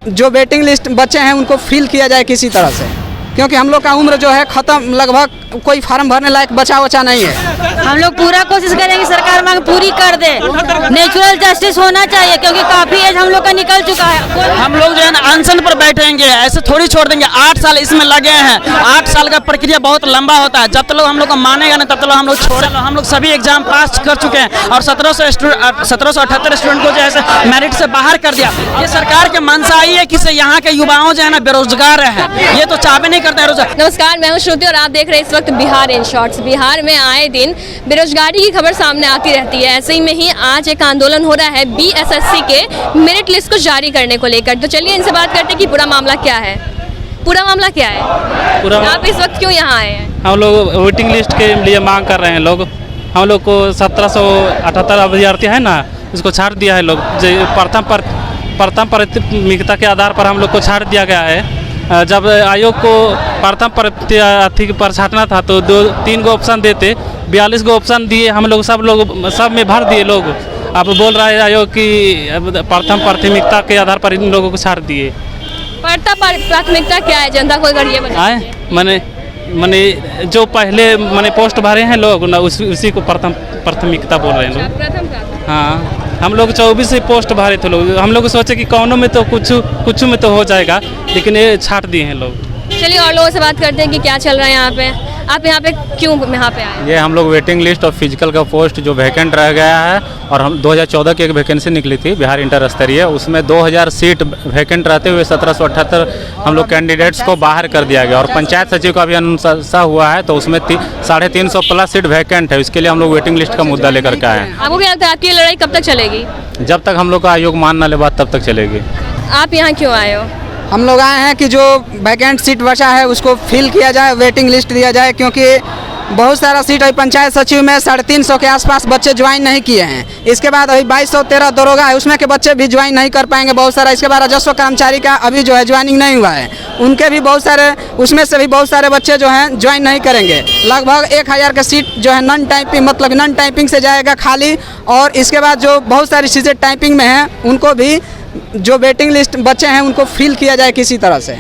जो waiting list बच्चे हैं उनको फिल किया जाए किसी तरह से, क्योंकि हम लोग का उम्र जो है ख़त्म, लगभग कोई फार्म भरने लायक बचा नहीं है। हम लोग पूरा कोशिश करेंगे सरकार मांग पूरी कर दे। नेचुरल जस्टिस होना चाहिए क्योंकि काफ़ी एज हम लोग का निकल चुका है। हम लोग जो है ना अनशन पर बैठेंगे, ऐसे थोड़ी छोड़ देंगे। 8 साल इसमें लगे हैं, 8 साल का प्रक्रिया बहुत लंबा होता है। जब तक लोग हम लोग को मानेगा ना तब तक हम लोग छोड़े। हम लोग सभी एग्जाम पास कर चुके हैं और 1778 स्टूडेंट को जो है मेरिट से बाहर कर दिया। ये सरकार के मंशा ही है कि यहाँ के युवाओं जो है ना बेरोजगार है, ये तो चाहते नहीं करते हैं रोजगार। नमस्कार, मैं हूं श्रुति और आप देख रहे हैं इस वक्त बिहार इन शॉर्ट्स। बिहार में आए दिन बेरोजगारी की खबर सामने आती रहती है। ऐसे ही में ही आज एक आंदोलन हो रहा है बीएसएससी के मेरिट लिस्ट को जारी करने को लेकर। तो चलिए इनसे बात करते हैं कि पूरा मामला क्या है। आप इस वक्त क्यों यहाँ आए हैं? हम लोग वेटिंग लिस्ट के लिए मांग कर रहे हैं। लोग हम लोग को 1778 अभ्यर्थी है ना, इसको छाड़ दिया है लोग। प्रथम प्राथमिकता के आधार पर हम लोग को छाड़ दिया गया है। जब आयोग को प्रथम प्रार्थी पर छाटना था तो 2-3 गो ऑप्शन देते, 42 गो ऑप्शन दिए। हम लोग सब में भर दिए लोग। अब बोल रहा है आयोग कि प्रथम प्राथमिकता के आधार पर इन लोगों को छाड़ दिए। प्रथम प्राथमिकता क्या है, जनता को अगर ये बताएं? मैंने जो पहले पोस्ट भरे हैं लोग ना, उसी को प्रथम प्राथमिकता बोल रहे हैं लोग। हाँ, हम लोग 24 पोस्ट भरे थे लोग। हम लोग सोचे कि कौनों में तो कुछ में तो हो जाएगा, लेकिन ये छाट दिए हैं लोग। चलिए और लोगों से बात करते हैं कि क्या चल रहा है यहाँ पे। आप यहाँ पे क्यों यहाँ पे आए? ये हम लोग वेटिंग लिस्ट और फिजिकल का पोस्ट जो वैकेंट रह गया है, और हम 2014 की एक वैकेंसी निकली थी बिहार इंटर स्तरीय, उसमें 2000 सीट वैकेंट रहते हुए 1778 हम लोग कैंडिडेट्स को बाहर कर दिया गया। और पंचायत सचिव का भी अनुशंसा हुआ है तो उसमें 350 प्लस सीट वैकेंट है। इसके लिए हम लोग वेटिंग लिस्ट का मुद्दा लेकर के आए हैं। आपको क्या लगता है आपकी लड़ाई कब तक चलेगी? जब तक हम लोग का आयोग मान न ले बात तब तक चलेगी। आप यहाँ क्यों आए हो? हम लोग आए हैं कि जो वैकेंट सीट बचा है उसको फिल किया जाए, वेटिंग लिस्ट दिया जाए, क्योंकि बहुत सारा सीट अभी पंचायत सचिव में 350 के आसपास बच्चे ज्वाइन नहीं किए हैं। इसके बाद अभी 2213 दरोगा है, उसमें के बच्चे भी ज्वाइन नहीं कर पाएंगे बहुत सारा। इसके बाद राजस्व कर्मचारी का अभी जो है ज्वाइनिंग नहीं हुआ है, उनके भी बहुत सारे, उसमें से भी बहुत सारे बच्चे जो हैं ज्वाइन नहीं करेंगे। लगभग 1000 का सीट जो है नॉन टाइपिंग, मतलब नॉन टाइपिंग से जाएगा खाली। और इसके बाद जो बहुत सारी चीज़ें टाइपिंग में हैं उनको भी, जो वेटिंग लिस्ट बच्चे हैं उनको फिल किया जाए किसी तरह से,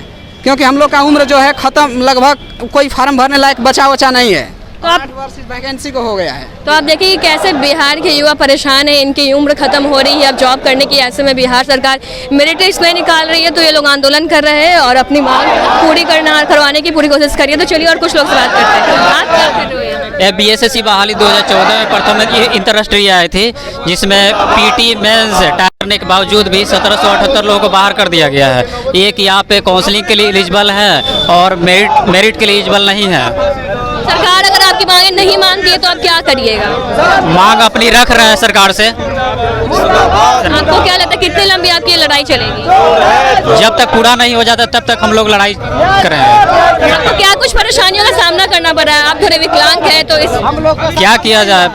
क्योंकि हम लोग का उम्र जो है ख़त्म, लगभग कोई फार्म भरने लायक बचा नहीं है। तो 8 वर्ष वैकेंसी को हो गया है। तो आप देखिए कि कैसे बिहार के युवा परेशान हैं, इनकी उम्र खत्म हो रही है अब जॉब करने की। ऐसे में बिहार सरकार मेरिट लिस्ट नहीं निकाल रही है तो ये लोग आंदोलन कर रहे हैं और अपनी मांग पूरी करवाने की पूरी कोशिश करिए। तो चलिए और कुछ लोग से बात करते हैं। आप क्या कर रहे हो? बीएसएससी बहाली 2014 में प्रथम इंटर स्तरीय आए थे, जिसमें पीटी मेंस करने के बावजूद भी 1778 लोगों को बाहर कर दिया गया है। एक यहाँ पे काउंसलिंग के लिए एलिजिबल है और मेरिट के लिए एलिजिबल नहीं है। सरकार अगर आपकी मांगे नहीं मानती है तो आप क्या करिएगा? मांग अपनी रख रहे हैं सरकार से। आपको क्या लगता है कितनी लंबी आपकी लड़ाई चलेगी? जब तक पूरा नहीं हो जाता तब तक हम लोग लड़ाई करेंगे। आपको क्या कुछ परेशानियों का सामना करना पड़ रहा है? आप थोड़े विकलांग हैं तो क्या किया जाए,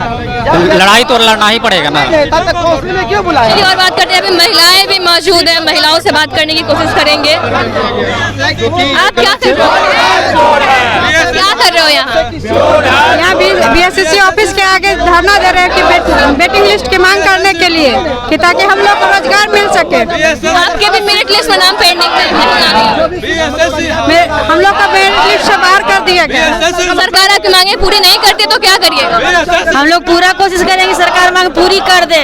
लड़ाई तो लड़ना ही पड़ेगा ना। चलिए और बात करते हैं। अभी महिलाएं भी मौजूद हैं, महिलाओं से बात करने की कोशिश करेंगे। आप क्या कर रहे हो यहाँ? बीएसएससी ऑफिस के आगे धरना दे रहे हैं कि वेटिंग लिस्ट की मांग करने के लिए, कि ताकि हम लोग को रोजगार मिल सके। आपके भी मेरिट लिस्ट में नाम पेंडिंग है? हम लोग का मेरिट लिस्ट से बाहर कर दिया गया। सरकार आपकी मांगे पूरी नहीं करती तो क्या करिएगा? हम लोग पूरा कोशिश करेंगे सरकार मांग पूरी कर दे।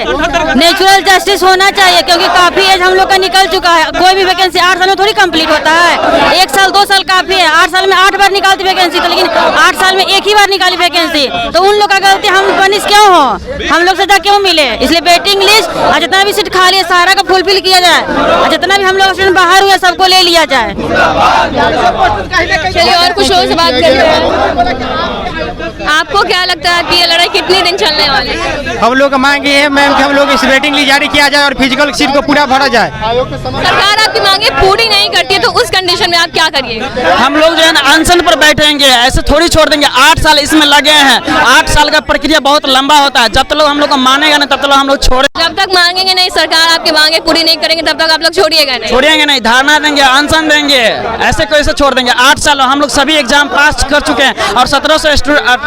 नेचुरल जस्टिस होना चाहिए क्योंकि काफी एज हम लोग का निकल चुका है। कोई भी वैकेंसी 8 साल में थोड़ी कंप्लीट होता है। 1 साल 2 साल काफी है। 8 साल में 8 बार निकालती वैकेंसी तो, लेकिन 8 साल में एक ही बार निकाली वैकेंसी तो उन लोग का गलती हम बनिश क्यों हो? हम लोग से क्यों मिले? इसलिए वेटिंग लिस्ट और जितना भी सीट खाली है सारा का फुलफिल किया जाए और जितना भी हम लोग स्टूडेंट बाहर हुए सबको ले लिया जाए। चलिए और कुछ लोगों से बात करते हैं। आपको क्या लगता है कि ये लड़ाई कितने दिन चलने वाली है? हम लोग का मांग ये है मैम कि हम लोग इस वेटिंग लिस्ट जारी किया जाए और फिजिकल सीट को पूरा भरा जाए। सरकार आपकी मांगे पूरी नहीं करती है तो उस कंडीशन में आप क्या करिएगा? हम लोग जो है ना अनशन पर बैठेंगे, ऐसे थोड़ी छोड़ देंगे। 8 साल इसमें लगे हैं, 8 साल का प्रक्रिया बहुत लंबा होता है। जब तक लोग हम लोग को मानेगा ना तब तक हम लोग छोड़े। जब तक मांगेंगे नहीं, सरकार आपकी मांगे पूरी नहीं करेंगे तब तक आप लोग छोड़िएगा नहीं? धरना देंगे, अनशन देंगे, ऐसे कैसे छोड़ देंगे। 8 साल हम लोग सभी एग्जाम पास कर चुके हैं और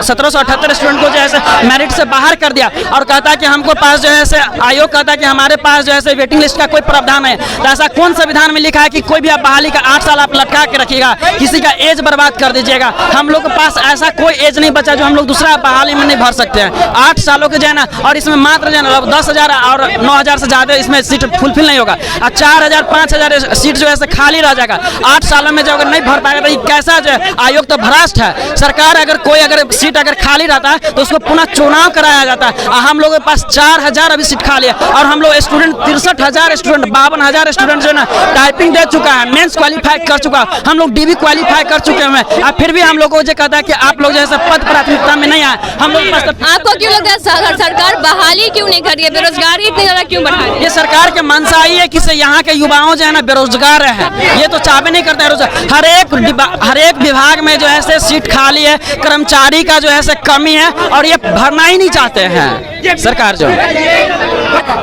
1778 स्टूडेंट को जो है मेरिट से बाहर कर दिया और कहता है कि हमको पास जो है आयोग कहता है कि हमारे पास जो है वेटिंग लिस्ट का कोई प्रावधान है। तो ऐसा कौन संविधान में लिखा है कि कोई भी आप बहाली का 8 साल आप लटका के रखिएगा, किसी का एज बर्बाद कर दीजिएगा। हम लोग के पास ऐसा कोई एज नहीं बचा जो हम लोग दूसरा बहाली में नहीं भर सकते हैं। 8 सालों के जो है ना, और इसमें मात्र जो है ना 10,000 और 9,000 से ज्यादा इसमें सीट फुलफिल नहीं होगा और 4,000 5,000 सीट जो है खाली रह जाएगा। 8 सालों में जो अगर नहीं भर पाएगा तो ये कैसा जो है आयोग तो भ्रष्ट है। सरकार अगर सीट अगर खाली रहता है तो उसको पुनः चुनाव कराया जाता है। हम लोगों के पास 4,000 अभी सीट खाली है और हम लोग स्टूडेंट 63,000 स्टूडेंट 52,000 स्टूडेंट जो है ना टाइपिंग दे चुका है, मेंस क्वालीफाई कर चुका है, हम लोग डीबी क्वालीफाई कर चुके हैं और फिर भी हम लोग को जो कहता है कि आप लोग जैसे पद प्राथमिकता में नहीं आए। हम लोग आपको क्यों लगता है सरकार बहाली क्यों नहीं कर रही है, बेरोजगारी इतनी ज्यादा क्यों बढ़ा रही है? ये सरकार के मंशा ही है कि यहाँ के युवाओं जो है ना बेरोजगार है, ये तो चाहबे नहीं करते हैं। हर एक विभाग में जो है सीट खाली है, कर्मचारी का जो है कमी है और ये भरना ही नहीं चाहते हैं सरकार जो,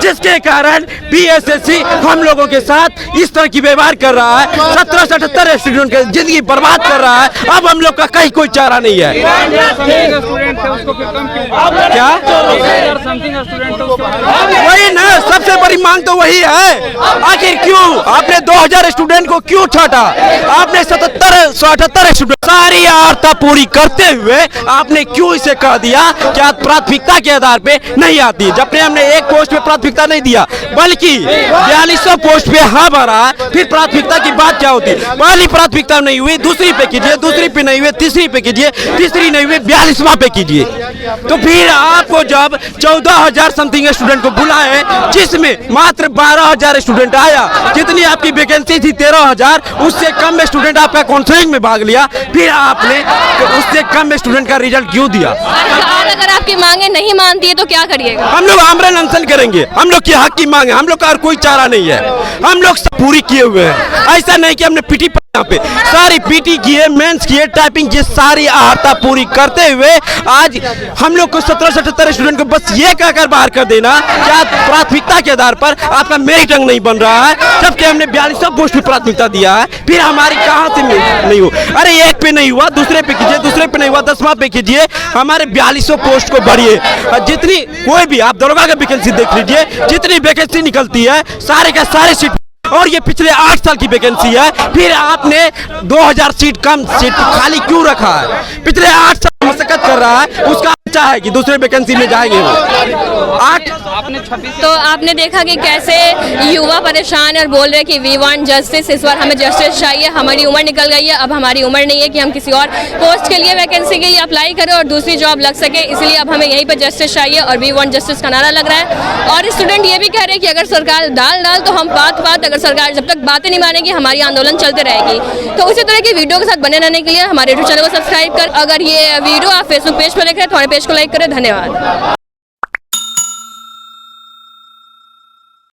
जिसके कारण बीएसएससी हम लोगों के साथ इस तरह की व्यवहार कर रहा है। 1778 स्टूडेंट की जिंदगी बर्बाद कर रहा है। अब हम लोग का कहीं कोई चारा नहीं है। क्या वही ना, सबसे बड़ी मांग तो वही है। आखिर क्यों आपने 2000 स्टूडेंट को क्यों छाटा? आपने 1778 स्टूडेंट सारी आर्ता पूरी करते हुए आपने क्यों इसे कह दिया कि आप प्राथमिकता के आधार पे नहीं आती, जबकि हमने एक पोस्ट पे प्राथमिकता नहीं दिया बल्कि 4200 पोस्ट पे हाँ भरा। फिर प्राथमिकता की बात क्या होती? पहली प्राथमिकता नहीं हुई, दूसरी पे कीजिए, दूसरी पे नहीं हुई, तीसरी पे कीजिए, तीसरी नहीं हुई, 42वां पे कीजिए। तो फिर आपको जब 14,000 समथिंग स्टूडेंट को बुलाए, जिसमें मात्र 12,000 स्टूडेंट आया, जितनी आपकी वैकेंसी थी 13,000, उससे कम स्टूडेंट आपका काउंसलिंग में भाग लिया, फिर आपने उससे कम स्टूडेंट का रिजल्ट क्यों दिया? अगर आपकी मांगे नहीं मानती है तो क्या करिएगा? हम लोग आमरण अनशन करेंगे। हम लोग की हक की मांग है, हम लोग का और कोई चारा नहीं है। हम लोग सब पूरी किए हुए हैं। ऐसा नहीं कि हमने पीटी यहाँ पे सारी पीटी किए, मेंस किए, टाइपिंग किए, सारी आहर्ता पूरी करते हुए आज हम लोग को 1778 स्टूडेंट को बस ये कहकर बाहर कर देना कि आप प्राथमिकता के आधार पर आपका मेरिट अंक नहीं बन रहा है, जबकि हमने 4200 पोस्ट पे प्राथमिकता दिया है। फिर हमारी कहाँ से नहीं हो? अरे एक पे नहीं हुआ, दूसरे पे कीजिए, दूसरे पे नहीं हुआ, 10वां पे कीजिए। हमारे 4200 पोस्ट को बढ़िए। जितनी कोई भी आप दरोगा का वैकेंसी देख लीजिए, जितनी वैकेंसी निकलती है सारे का सारे सीट, और ये पिछले 8 साल की वैकेंसी है। फिर आपने 2000 सीट कम सीट खाली क्यों रखा है? पिछले 8 साल मशक्कत कर रहा है, उसका अच्छा है कि दूसरे वैकेंसी में जाएंगे वो 8। तो आपने देखा कि कैसे युवा परेशान है और बोल रहे हैं कि वी वांट जस्टिस, इस बार हमें जस्टिस चाहिए। हमारी उम्र निकल गई है, अब हमारी उम्र नहीं है कि हम किसी और पोस्ट के लिए वैकेंसी के लिए अप्लाई करें और दूसरी जॉब लग सके, इसलिए अब हमें यहीं पर जस्टिस चाहिए और वी वांट जस्टिस का नारा लग रहा है। और स्टूडेंट ये भी कह रहे हैं कि अगर सरकार डाल तो हम बात अगर सरकार जब तक बातें नहीं मानेगी हमारी आंदोलन चलते रहेगी। तो उसी तरह की वीडियो के साथ बने रहने के लिए हमारे यूट्यूब चैनल को सब्सक्राइब कर, अगर ये वीडियो आप फेसबुक पेज पर देख रहे हैं तो हमारे पेज को लाइक करें। धन्यवाद।